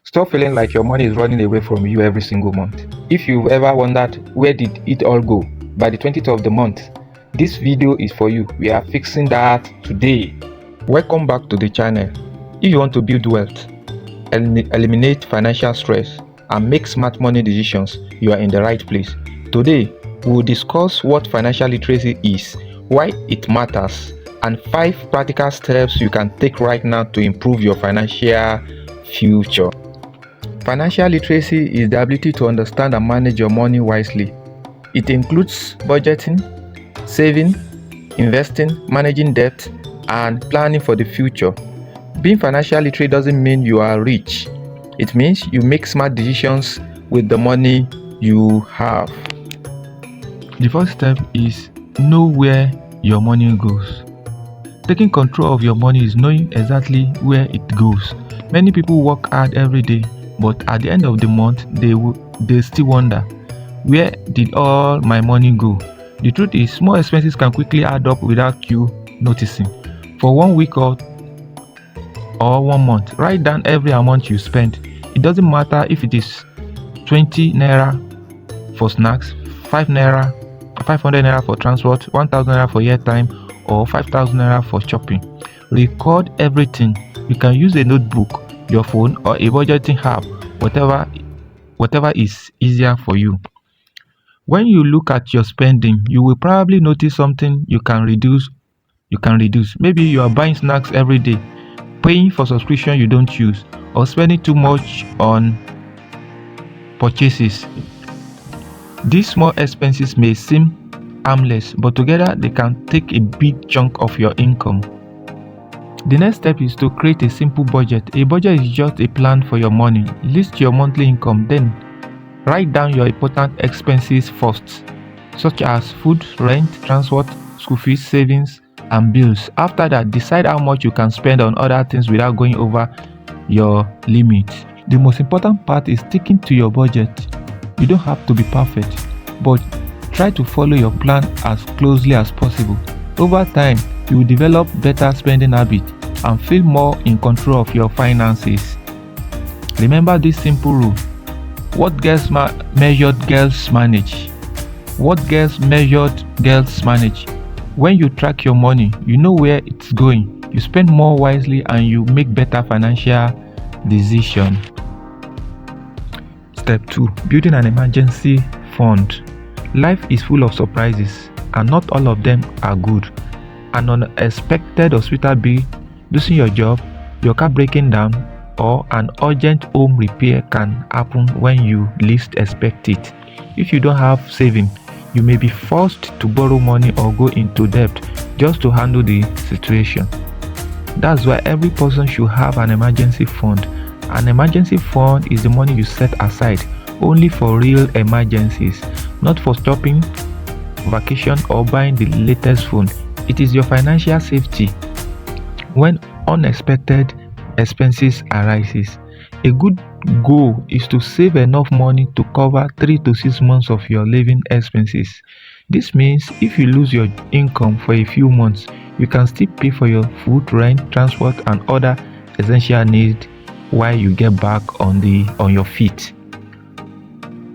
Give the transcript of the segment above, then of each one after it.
Stop feeling like your money is running away from you every single month. If you've ever wondered where did it all go by the 20th of the month, this video is for you. We are fixing that today. Welcome back to the channel. If you want to build wealth, eliminate financial stress, and make smart money decisions, you are in the right place. Today, we will discuss what financial literacy is, why it matters, and 5 practical steps you can take right now to improve your financial future. Financial literacy is the ability to understand and manage your money wisely. It includes budgeting, saving, investing, managing debt, and planning for the future. Being financially literate doesn't mean you are rich. It means you make smart decisions with the money you have. The first step is know where your money goes. Taking control of your money is knowing exactly where it goes. Many people work hard every day, but at the end of the month, they still wonder, where did all my money go? The truth is, small expenses can quickly add up without you noticing. For 1 week or 1 month, write down every amount you spend. It doesn't matter if it is 20 naira for snacks, 500 naira for transport, 1000 naira for airtime, or 5000 naira for shopping. Record everything. You can use a notebook, your phone, or a budgeting app, whatever is easier for you. When you look at your spending, you will probably notice something you can reduce. Maybe you are buying snacks every day, paying for subscription you don't use, or spending too much on purchases. These small expenses may seem harmless, but together they can take a big chunk of your income. The next step is to create a simple budget. A budget is just a plan for your money. List your monthly income, then write down your important expenses first, such as food, rent, transport, school fees, savings, and bills. After that, decide how much you can spend on other things without going over your limit. The most important part is sticking to your budget. You don't have to be perfect, but try to follow your plan as closely as possible. Over time, you will develop better spending habits and feel more in control of your finances. Remember this simple rule: what gets measured, girls manage. What gets measured, girls manage. When you track your money, you know where it's going, you spend more wisely, and you make better financial decisions. Step 2. Building an emergency fund. Life is full of surprises, and not all of them are good. An unexpected hospital bill, losing your job, your car breaking down, or an urgent home repair can happen when you least expect it. If you don't have savings, you may be forced to borrow money or go into debt just to handle the situation. That's why every person should have an emergency fund. An emergency fund is the money you set aside only for real emergencies, not for shopping, vacation, or buying the latest phone. It is your financial safety when unexpected expenses arises. A good goal is to save enough money to cover 3 to 6 months of your living expenses. This means if you lose your income for a few months, you can still pay for your food, rent, transport, and other essential needs while you get back on your feet.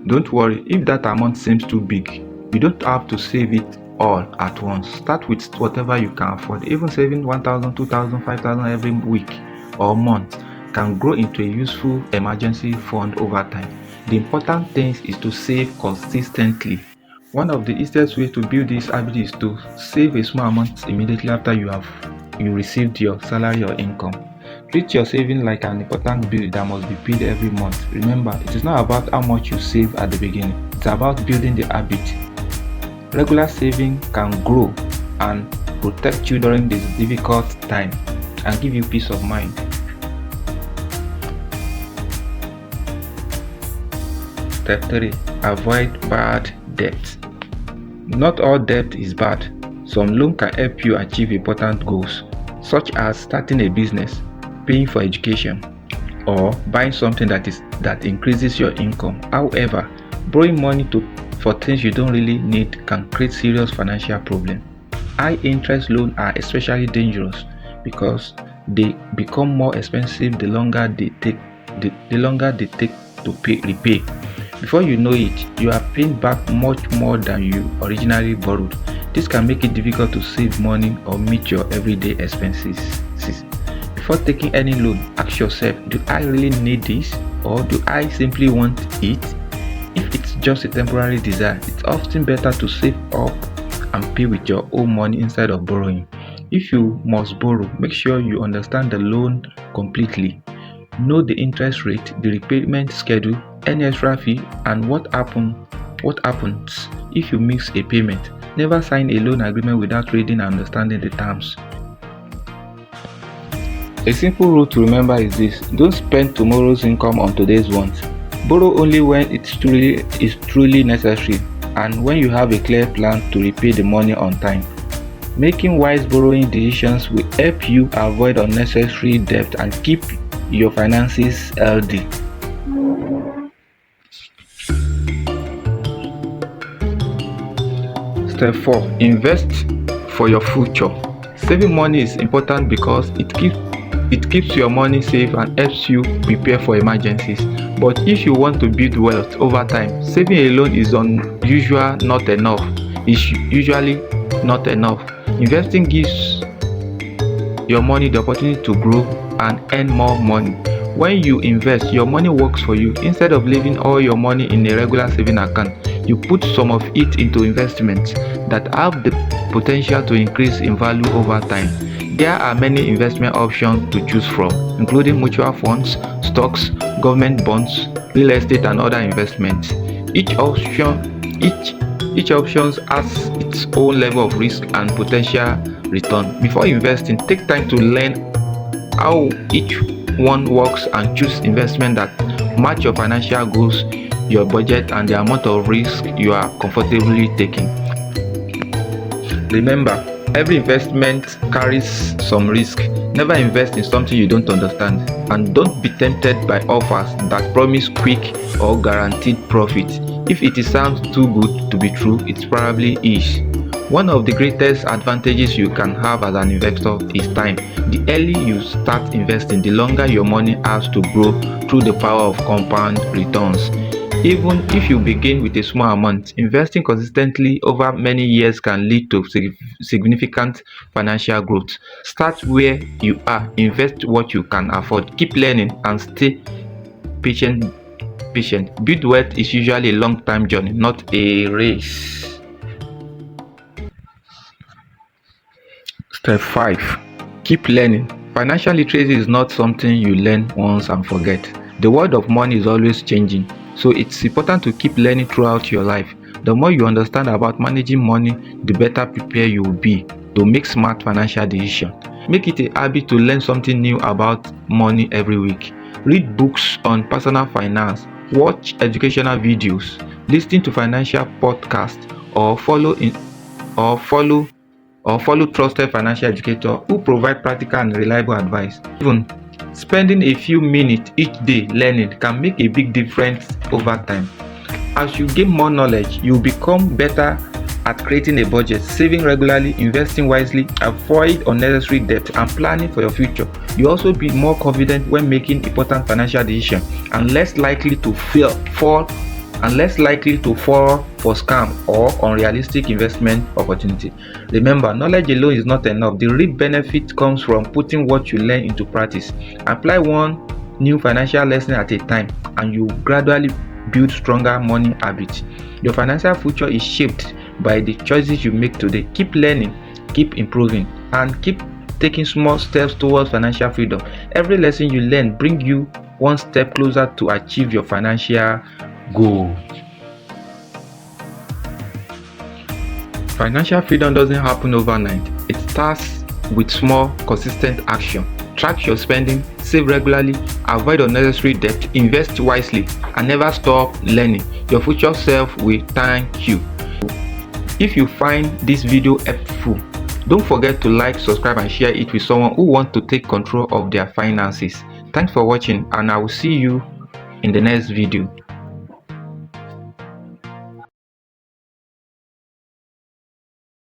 Don't worry if that amount seems too big. You don't have to save it all at once. Start with whatever you can afford. Even saving 1000, 2000, 5000 every week or month can grow into a useful emergency fund over time. The important thing is to save consistently. One of the easiest ways to build this habit is to save a small amount immediately after you received your salary or income. Treat your saving like an important bill that must be paid every month. Remember, it is not about how much you save at the beginning. It's about building the habit. Regular saving can grow and protect you during this difficult time and give you peace of mind. Step 3. Avoid bad debt. Not all debt is bad. Some loan can help you achieve important goals, such as starting a business, paying for education, or buying something that increases your income. However, borrowing money for things you don't really need can create serious financial problems. High interest loans are especially dangerous because they become more expensive the longer they take the longer they take to repay. Before you know it, you are paying back much more than you originally borrowed. This can make it difficult to save money or meet your everyday expenses. Before taking any loan, ask yourself, do I really need this, or do I simply want it? If it's just a temporary desire, it's often better to save up and pay with your own money instead of borrowing. If you must borrow, make sure you understand the loan completely. Know the interest rate, the repayment schedule, any extra fee, and what happens if you miss a payment. Never sign a loan agreement without reading and understanding the terms. A simple rule to remember is this: don't spend tomorrow's income on today's wants. Borrow only when it is truly necessary and when you have a clear plan to repay the money on time. Making wise borrowing decisions will help you avoid unnecessary debt and keep your finances healthy. Step 4. Invest for your future. Saving money is important because it keeps your money safe and helps you prepare for emergencies. But if you want to build wealth over time, saving alone is usually not enough. Investing gives your money the opportunity to grow and earn more money. When you invest, your money works for you. Instead of leaving all your money in a regular saving account, you put some of it into investments that have the potential to increase in value over time. There are many investment options to choose from, including mutual funds, stocks, government bonds, real estate, and other investments. Each option has its own level of risk and potential return. Before investing, take time to learn how each one works and choose investment that match your financial goals, your budget, and the amount of risk you are comfortably taking. Remember, every investment carries some risk. Never invest in something you don't understand, and don't be tempted by offers that promise quick or guaranteed profit. If it sounds too good to be true, it probably is. One of the greatest advantages you can have as an investor is time. The earlier you start investing, the longer your money has to grow through the power of compound returns. Even if you begin with a small amount, investing consistently over many years can lead to significant financial growth. Start where you are, invest what you can afford, keep learning, and stay patient. Build wealth is usually a long-term journey, not a race. Step 5. Keep learning. Financial literacy is not something you learn once and forget. The world of money is always changing, so it's important to keep learning throughout your life. The more you understand about managing money, the better prepared you will be to make smart financial decisions. Make it a habit to learn something new about money every week. Read books on personal finance, watch educational videos, listen to financial podcasts, or follow trusted financial educators who provide practical and reliable advice. Even spending a few minutes each day learning can make a big difference over time. As you gain more knowledge, you become better at creating a budget, saving regularly, investing wisely, avoid unnecessary debt, and planning for your future. You also be more confident when making important financial decisions and less likely to fall for scam or unrealistic investment opportunity. Remember, knowledge alone is not enough. The real benefit comes from putting what you learn into practice. Apply one new financial lesson at a time, and you gradually build stronger money habits. Your financial future is shaped by the choices you make today. Keep learning, keep improving, and keep taking small steps towards financial freedom. Every lesson you learn brings you one step closer to achieve your financial goal. Financial freedom doesn't happen overnight. It starts with small, consistent action. Track your spending, save regularly, avoid unnecessary debt, invest wisely, and never stop learning. Your future self will thank you. If you find this video helpful, don't forget to like, subscribe, and share it with someone who wants to take control of their finances. Thanks for watching, and I will see you in the next video.